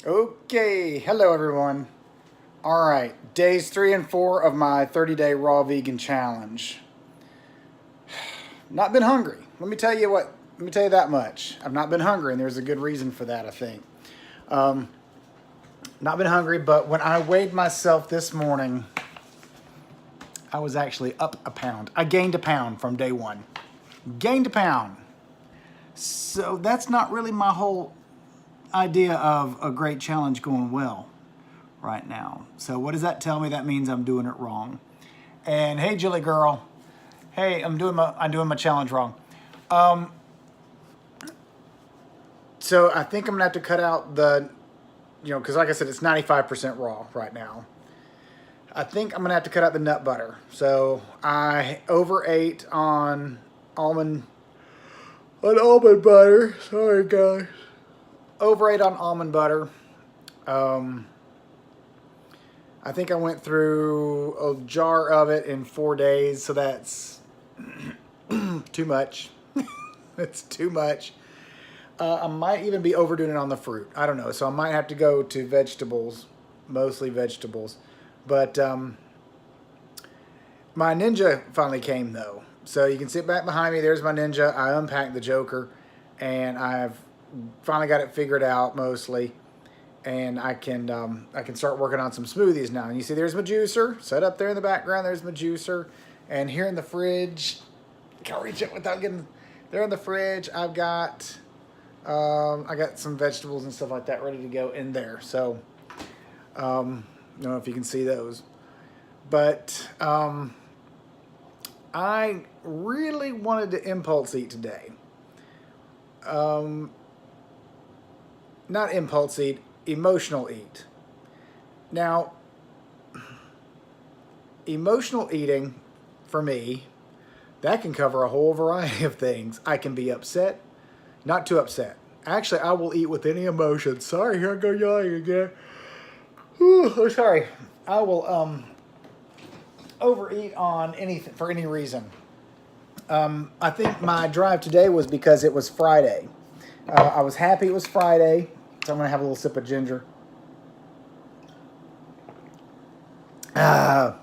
Okay, hello everyone. All right, days 3 and 4 of my 30-day raw vegan challenge. Not been hungry. Let me tell you what. Let me tell you that much. I've not been hungry, and there's a good reason for that. I think. Um, Not been hungry, but when I weighed myself this morning, I was actually up a pound. I gained a pound from day one. Gained a pound. So that's not really my whole idea of a great challenge going well right now. So what does that tell me? That means I'm doing it wrong. And hey, Jilly girl, hey, I'm doing my challenge wrong. So I think I'm gonna have to cut out because like I said, it's 95% raw right now. I think I'm gonna have to cut out the nut butter. So I overate on almond butter. Sorry guys, overate on almond butter. Um, I think I went through a jar of it in 4 days, so that's too much. It's too much. I might even be overdoing it on the fruit. I don't know. So I might have to go to vegetables, mostly vegetables. But my Ninja finally came though. So you can sit back behind me. There's my Ninja. I unpacked the Joker, and I've finally got it figured out mostly. And I can start working on some smoothies now. And you see, there's my juicer set up there in the background. There's my juicer, and here in the fridge, can't reach it without getting there in the fridge. I got some vegetables and stuff like that ready to go in there. So I don't know if you can see those, but I really wanted to impulse eat today. Not impulse eat, emotional eat. Now, emotional eating for me, that can cover a whole variety of things. I can be upset, not too upset. Actually, I will eat with any emotion. Sorry, here I go yawning again. Oh, sorry. I will overeat on anything for any reason. I think my drive today was because it was Friday. I was happy it was Friday, so I'm gonna have a little sip of ginger. Ah,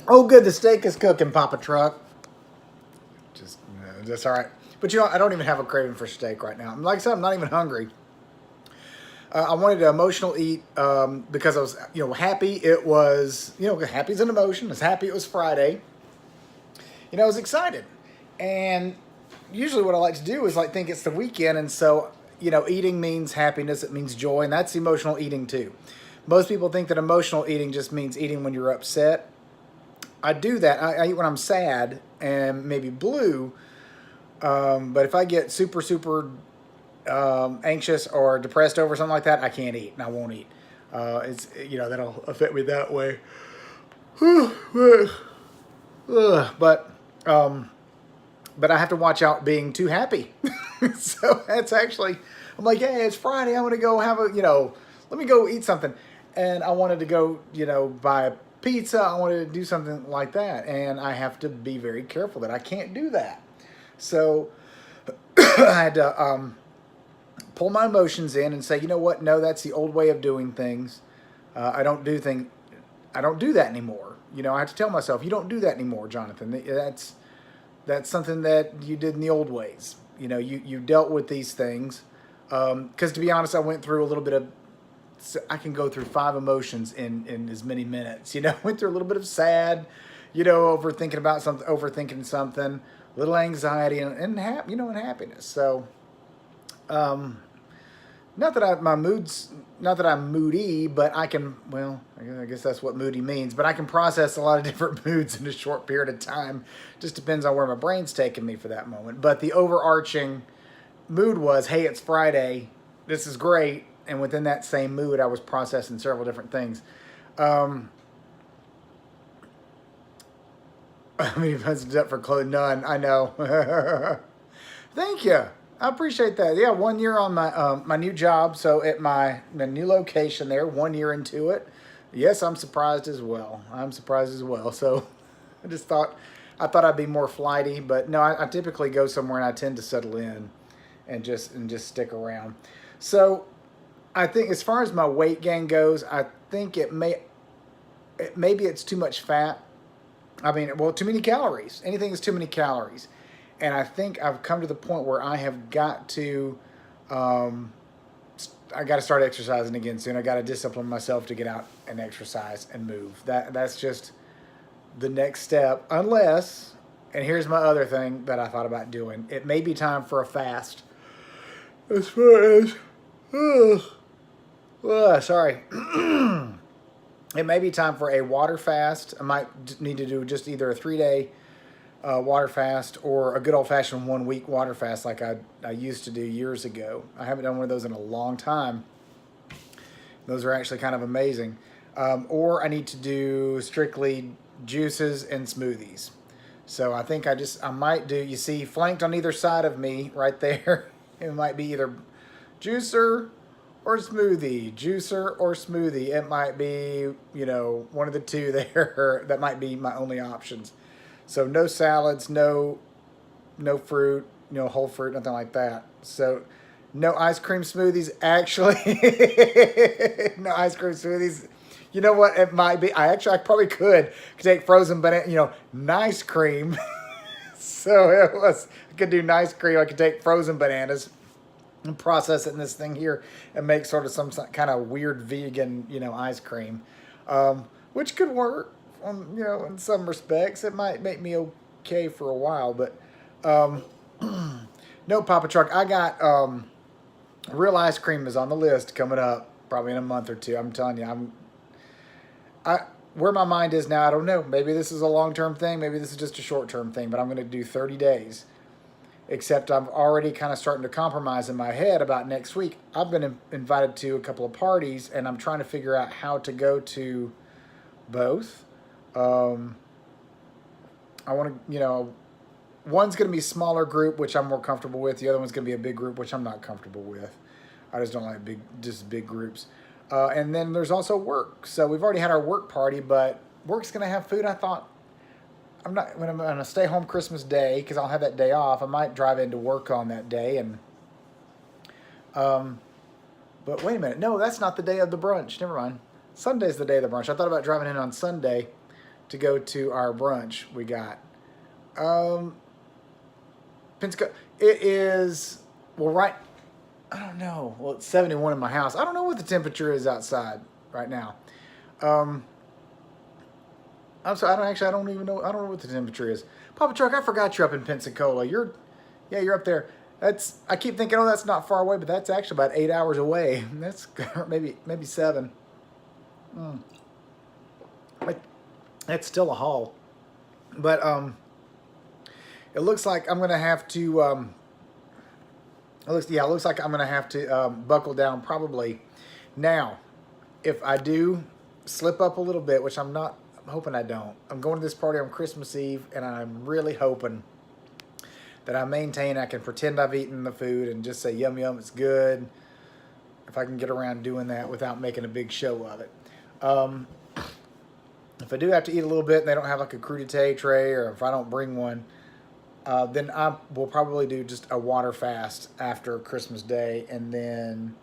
oh, good. The steak is cooking, Papa Truck. That's all right. But I don't even have a craving for steak right now. Like I said, I'm not even hungry. I wanted to emotional eat because I was, happy. It was, happy is an emotion. I was happy it was Friday. I was excited. And usually what I like to do is think it's the weekend. And so, eating means happiness. It means joy. And that's emotional eating too. Most people think that emotional eating just means eating when you're upset. I do that. I eat when I'm sad and maybe blue. But if I get super, super anxious or depressed over something like that, I can't eat and I won't eat. That'll affect me that way. but but I have to watch out being too happy. So that's actually, I'm like, hey, it's Friday. I'm gonna go let me go eat something, and I wanted to go, buy a pizza. I wanted to do something like that, and I have to be very careful that I can't do that. So I had to pull my emotions in and say, you know what? No, that's the old way of doing things. I don't do that anymore. I have to tell myself, you don't do that anymore, Jonathan. That's something that you did in the old ways. You dealt with these things. Because to be honest, I went through a little bit of. I can go through 5 emotions in as many minutes. Went through a little bit of sad, overthinking something, little anxiety, and happiness. So, not that not that I'm moody, but I can. Well, I guess that's what moody means. But I can process a lot of different moods in a short period of time. Just depends on where my brain's taking me for that moment. But the overarching mood was, hey, it's Friday. This is great. And within that same mood, I was processing several different things. How many pencils up for clothing? None. I know. Thank you. I appreciate that. Yeah, 1 year on my new job. So at my new location there, 1 year into it. Yes, I'm surprised as well. So I thought I'd be more flighty, but no, I typically go somewhere and I tend to settle in and just stick around. So I think as far as my weight gain goes, I think maybe it's too much fat. I mean, well, too many calories. Anything is too many calories. And I think I've come to the point where I have got to, um, I got to start exercising again soon. I got to discipline myself to get out and exercise and move. That's just the next step. Unless, and here's my other thing that I thought about doing. It may be time for a fast. As far as, sorry. It may be time for a water fast. I might need to do just either a 3-day water fast or a good old fashioned 1 week water fast like I used to do years ago. I haven't done one of those in a long time. Those are actually kind of amazing. Or I need to do strictly juices and smoothies. So I think I might do, you see, flanked on either side of me right there. It might be either juicer or smoothie, juicer or smoothie. It might be, one of the two there. That might be my only options. So no salads, no fruit, whole fruit, nothing like that. So no ice cream smoothies. Actually, no ice cream smoothies. You know what? It might be. I probably could take frozen banana, nice cream. So I could do nice cream. I could take frozen bananas and process it in this thing here and make sort of some kind of weird vegan, ice cream, which could work in some respects. It might make me okay for a while, but no, Papa Truck. I got real ice cream is on the list coming up probably in a month or two. I'm telling you, where my mind is now, I don't know. Maybe this is a long-term thing. Maybe this is just a short-term thing, but I'm going to do 30 days. Except I'm already kind of starting to compromise in my head about next week. I've been invited to a couple of parties, and I'm trying to figure out how to go to both. I want to, one's going to be a smaller group, which I'm more comfortable with. The other one's going to be a big group, which I'm not comfortable with. I just don't like big groups. And then there's also work. So we've already had our work party, but work's going to have food. I thought, when I'm going to stay home Christmas Day, because I'll have that day off, I might drive into work on that day. And but wait a minute. No, that's not the day of the brunch. Never mind. Sunday's the day of the brunch. I thought about driving in on Sunday to go to our brunch we got. Pensacola. It is, I don't know. Well, it's 71 in my house. I don't know what the temperature is outside right now. I'm sorry, I don't even know. I don't know what the temperature is. Papa Truck, I forgot you're up in Pensacola. You're up there. I keep thinking, oh, that's not far away, but that's actually about 8 hours away. That's maybe 7. That's still a haul. But it looks like I'm gonna have to. It looks like I'm gonna have to buckle down probably. Now, if I do slip up a little bit, which I'm hoping I don't. I'm going to this party on Christmas Eve, and I'm really hoping that I maintain. I can pretend I've eaten the food and just say, yum, yum, it's good. If I can get around doing that without making a big show of it. If I do have to eat a little bit and they don't have like a crudité tray, or if I don't bring one, then I will probably do just a water fast after Christmas Day, and then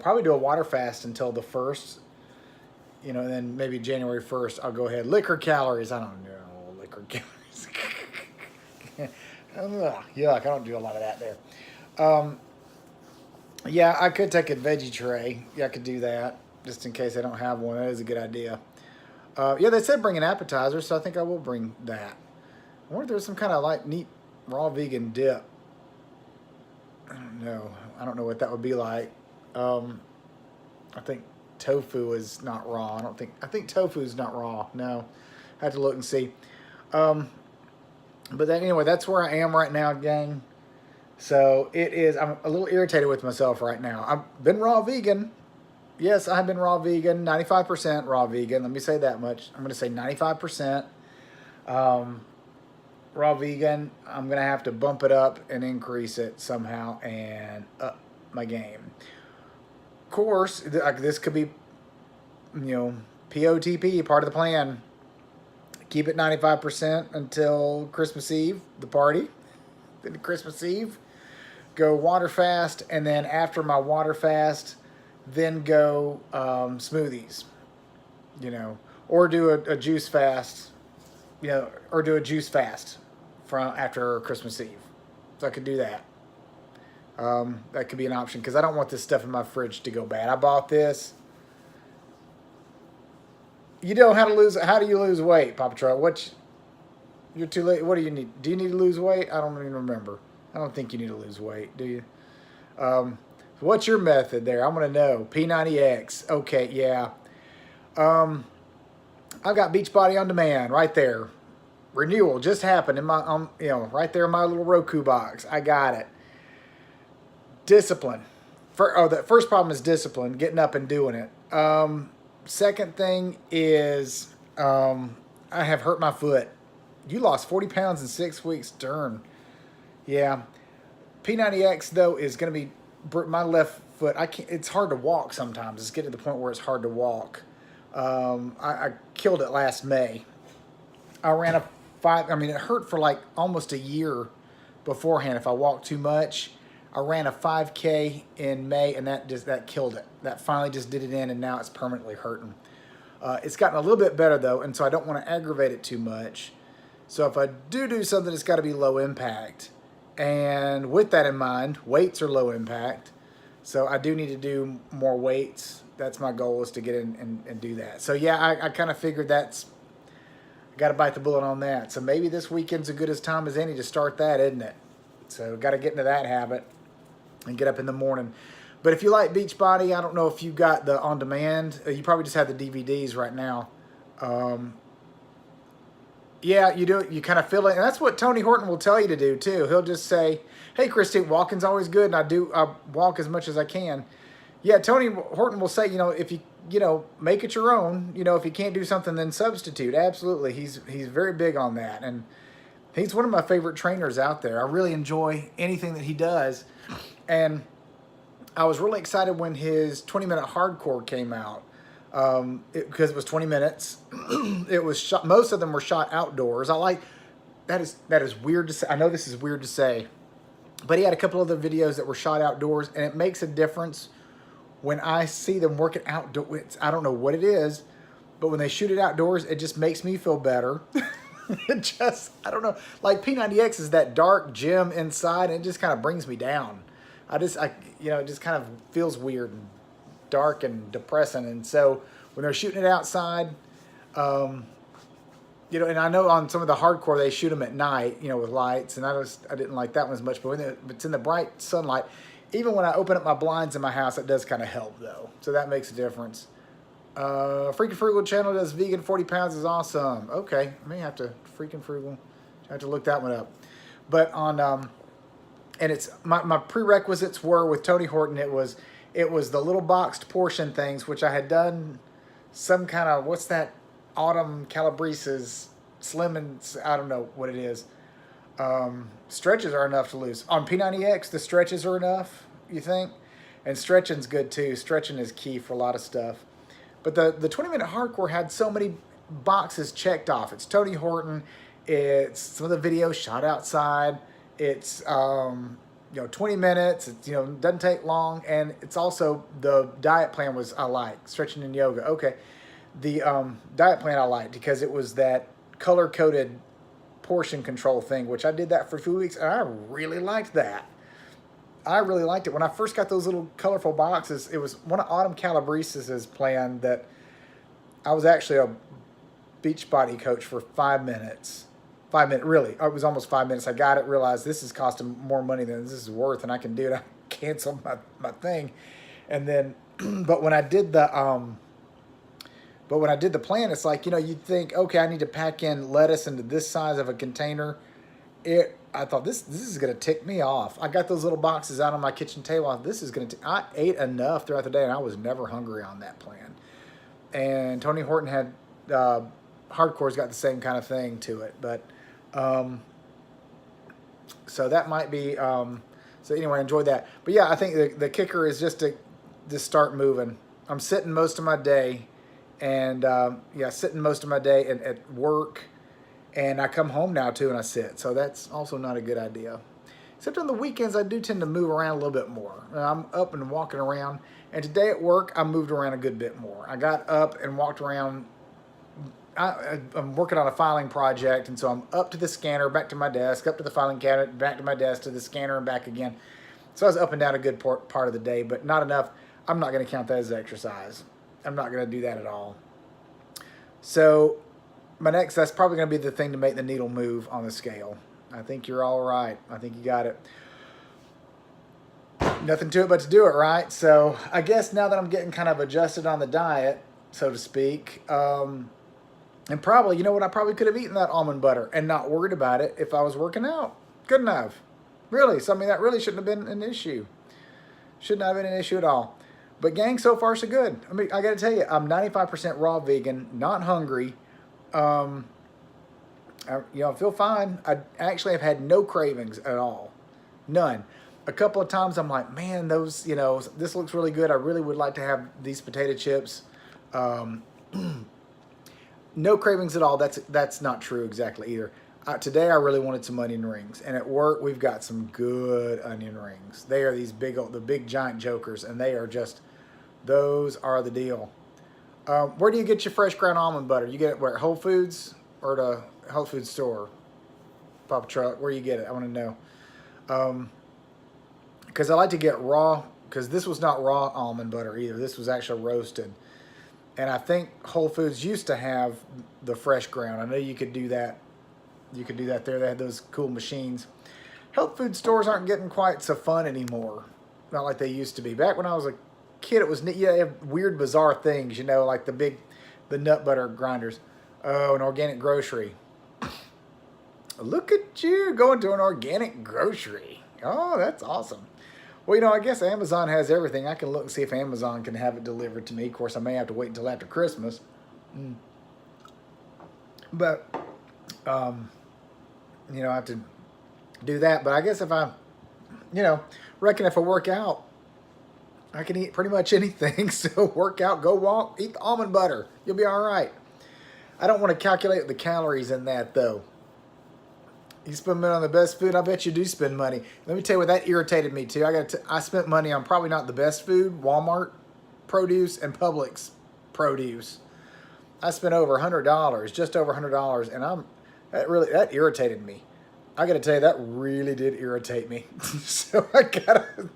probably do a water fast until the 1st. And then maybe January 1st, I'll go ahead. Liquor calories. I don't know. Liquor calories. Yuck. I don't do a lot of that there. Yeah, I could take a veggie tray. Yeah, I could do that just in case I don't have one. That is a good idea. Yeah, they said bring an appetizer, so I think I will bring that. I wonder if there's some kind of neat raw vegan dip. I don't know. I don't know what that would be like. I think tofu is not raw. I think tofu is not raw. No, I have to look and see. But anyway, that's where I am right now, gang. So I'm a little irritated with myself right now. I've been raw vegan. Yes, I've been raw vegan, 95% raw vegan. Let me say that much. I'm going to say 95% raw vegan. I'm going to have to bump it up and increase it somehow and up my game. Of course, this could be, POTP, part of the plan. Keep it 95% until Christmas Eve, the party. Then Christmas Eve, go water fast, and then after my water fast, then go smoothies, you know, or do a juice fast, you know, or do a juice fast from after Christmas Eve. So I could do that. That could be an option because I don't want this stuff in my fridge to go bad. I bought this. You know how to lose. How do you lose weight, Papa Troy? You're too late. What do you need? Do you need to lose weight? I don't even remember. I don't think you need to lose weight, do you? What's your method there? I'm gonna know. P90X. Okay, yeah. I've got Beachbody on demand right there. Renewal just happened in my, you know, right there in my little Roku box. I got it. Discipline. The first problem is discipline, getting up and doing it. Second thing is I have hurt my foot. You lost 40 pounds in 6 weeks. Darn. Yeah. P90X, though, is going to be my left foot. I can't. It's hard to walk sometimes. It's getting to the point where it's hard to walk. I killed it last May. I ran it hurt for like almost a year beforehand if I walked too much. I ran a 5K in May, and that killed it. That finally just did it in, and now it's permanently hurting. It's gotten a little bit better, though, and so I don't want to aggravate it too much. So if I do something, it's got to be low impact. And with that in mind, weights are low impact. So I do need to do more weights. That's my goal, is to get in and do that. So yeah, I kind of figured I got to bite the bullet on that. So maybe this weekend's as good as time as any to start that, isn't it? So got to get into that habit and get up in the morning. But if you like Beachbody, I don't know if you got the on demand. You probably just have the DVDs right now. Yeah, you do. You kind of feel it, and that's what Tony Horton will tell you to do too. He'll just say, "Hey, Christine, walking's always good, and I walk as much as I can." Yeah, Tony Horton will say, if you make it your own. If you can't do something, then substitute. Absolutely, he's very big on that, and he's one of my favorite trainers out there. I really enjoy anything that he does, and I was really excited when his 20-minute hardcore came out. Because it was 20 minutes. It was shot, most of them were shot outdoors. That is weird to say. I know this is weird to say, but he had a couple other videos that were shot outdoors, and it makes a difference when I see them working outdoors. I don't know what it is, but when they shoot it outdoors, it just makes me feel better. I don't know. Like P90X is that dark gym inside, and it just kind of brings me down. It just kind of feels weird and dark and depressing. And so when they're shooting it outside, and I know on some of the hardcore they shoot them at night, with lights, and I didn't like that one as much. But when it's in the bright sunlight, even when I open up my blinds in my house, it does kind of help though. So that makes a difference. Freaking Frugal channel does vegan 40 pounds is awesome. Okay, I may have to Freaking Frugal. I have to look that one up. But on and it's my prerequisites were with Tony Horton. It was the little boxed portion things, which I had done some kind of, what's that, Autumn Calabrese's Slim and, I don't know what it is. Stretches are enough to lose. On P90X, the stretches are enough, you think? And stretching's good too. Stretching is key for a lot of stuff. But the 20-minute hardcore had so many boxes checked off. It's Tony Horton. It's some of the videos shot outside. It's 20 minutes. It doesn't take long, and it's also the diet plan was I like stretching and yoga. Okay, the diet plan I liked because it was that color coded portion control thing, which I did that for a few weeks, and I really liked that. I really liked it when I first got those little colorful boxes. It was one of Autumn Calabrese's plan that I was actually a Beachbody coach for 5 minutes. 5 minutes, really. It was almost 5 minutes. I got it, realized this is costing more money than this is worth, and I can do it. I canceled my thing. And then, but when I did the plan, it's like, you'd think, okay, I need to pack in lettuce into this size of a container. I thought this is going to tick me off. I got those little boxes out on my kitchen table. This is going to, I ate enough throughout the day, and I was never hungry on that plan. And Tony Horton had, Hardcore's got the same kind of thing to it, but, so that might be, so anyway, I enjoyed that. But yeah, I think the kicker is just to start moving. I'm sitting most of my day, and sitting most of my day at work, and I come home now too and I sit. So that's also not a good idea. Except on the weekends, I do tend to move around a little bit more. I'm up and walking around. And today at work, I moved around a good bit more. I got up and walked around. I'm working on a filing project, and so I'm up to the scanner, back to my desk, up to the filing cabinet, back to my desk, to the scanner, and back again. So I was up and down a good part of the day, but not enough. I'm not going to count that as exercise. I'm not going to do that at all. So that's probably going to be the thing to make the needle move on the scale. I think you're all right. I think you got it. Nothing to it but to do it, right? So I guess now that I'm getting kind of adjusted on the diet, so to speak, and probably, you know what, I probably could have eaten that almond butter and not worried about it if I was working out. Couldn't have. Really, something that really shouldn't have been an issue. Shouldn't have been an issue at all. But gang, so far so good. I mean, I got to tell you, I'm 95% raw vegan, not hungry. I feel fine. I actually have had no cravings at all. None. A couple of times I'm like, man, those, this looks really good. I really would like to have these potato chips. No cravings at all. That's not true exactly either. Today I really wanted some onion rings, and at work we've got some good onion rings. They are these the big giant jokers, and those are the deal. Where do you get your fresh ground almond butter? You get it where, Whole Foods or the health food store? Papa Truck, where you get it? I want to know. Because I like to get raw, because this was not raw almond butter either. This was actually roasted. And I think Whole Foods used to have the fresh ground. I know you could do that. You could do that there. They had those cool machines. Health food stores aren't getting quite so fun anymore. Not like they used to be. Back when I was a kid, it was neat. Yeah, they have weird, bizarre things, like the nut butter grinders. Oh, an organic grocery. Look at you going to an organic grocery. Oh, that's awesome. Well, I guess Amazon has everything. I can look and see if Amazon can have it delivered to me. Of course, I may have to wait until after Christmas. But, I have to do that. But I guess if I, reckon if I work out, I can eat pretty much anything. So work out, go walk, eat the almond butter. You'll be all right. I don't want to calculate the calories in that, though. You spend money on the best food, I bet you do spend money. Let me tell you what, that irritated me too. I spent money on probably not the best food, Walmart produce and Publix produce. I spent over $100, just over $100, and that irritated me. I got to tell you, that really did irritate me. So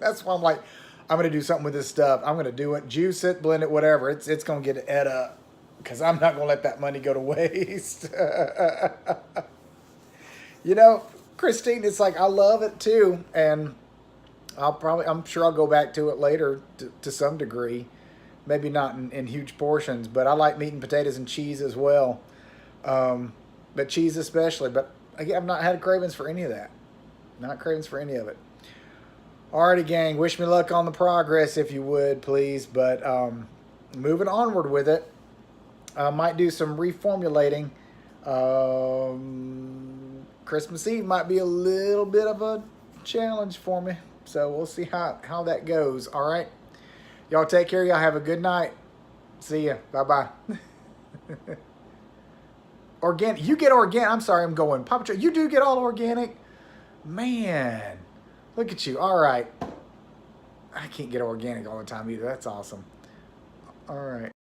that's why I'm like, I'm going to do something with this stuff. I'm going to do it, juice it, blend it, whatever. It's going to get it up, because I'm not going to let that money go to waste. Christine, it's like, I love it too. And I'm sure I'll go back to it later to some degree. Maybe not in huge portions, but I like meat and potatoes and cheese as well. But cheese especially. But again, I've not had cravings for any of that. Not cravings for any of it. Alrighty, gang. Wish me luck on the progress, if you would, please. But moving onward with it. I might do some reformulating. Christmas Eve might be a little bit of a challenge for me. So we'll see how that goes. All right. Y'all take care. Y'all have a good night. See ya. Bye-bye. Organic. You get organic. I'm sorry, I'm going. Papa Joe, you do get all organic? Man. Look at you. All right. I can't get organic all the time either. That's awesome. All right.